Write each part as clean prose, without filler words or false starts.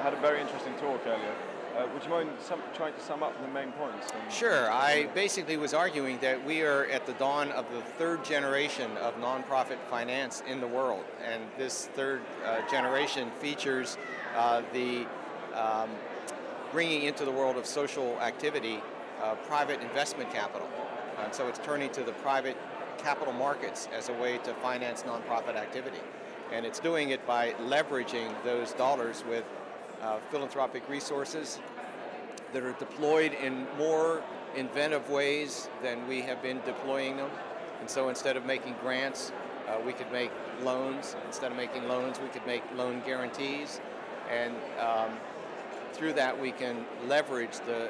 had a very interesting talk earlier. Would you mind trying to sum up the main points? Sure. I basically was arguing that we are at the dawn of the third generation of nonprofit finance in the world, and this third generation features the bringing into the world of social activity private investment capital. And so it's turning to the private capital markets as a way to finance nonprofit activity. And it's doing it by leveraging those dollars with philanthropic resources that are deployed in more inventive ways than we have been deploying them. And so instead of making grants, we could make loans. Instead of making loans, we could make loan guarantees. And through that, we can leverage the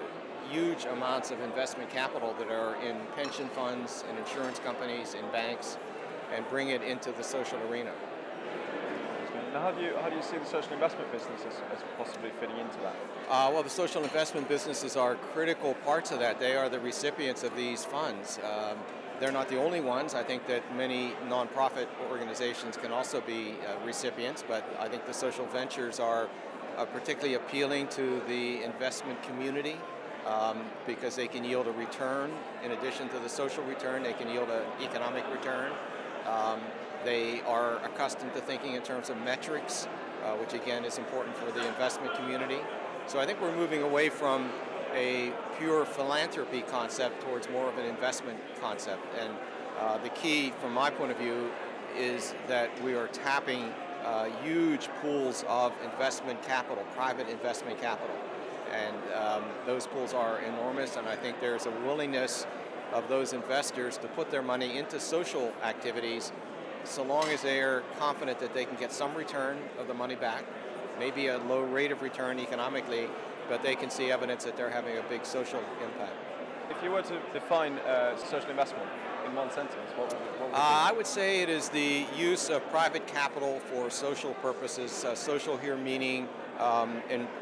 huge amounts of investment capital that are in pension funds, in insurance companies, in banks, and bring it into the social arena. Now, how do you see the social investment business as possibly fitting into that? Well, the social investment businesses are critical parts of that. They are the recipients of these funds. They're not the only ones. I think that many nonprofit organizations can also be recipients, but I think the social ventures are particularly appealing to the investment community because they can yield a return. In addition to the social return, they can yield an economic return. They are accustomed to thinking in terms of metrics, which again is important for the investment community. So I think we're moving away from a pure philanthropy concept towards more of an investment concept. And the key, from my point of view, is that we are tapping huge pools of investment capital, private investment capital. And those pools are enormous, and I think there's a willingness of those investors to put their money into social activities so long as they are confident that they can get some return of the money back, maybe a low rate of return economically, but they can see evidence that they're having a big social impact. If you were to define social investment in one sentence, what would it be? I would say it is the use of private capital for social purposes, social here meaning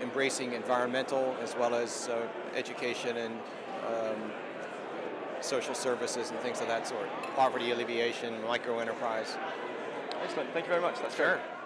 embracing environmental as well as education and social services and things of that sort, poverty alleviation, micro enterprise. Excellent. Thank you very much. That's sure. Great.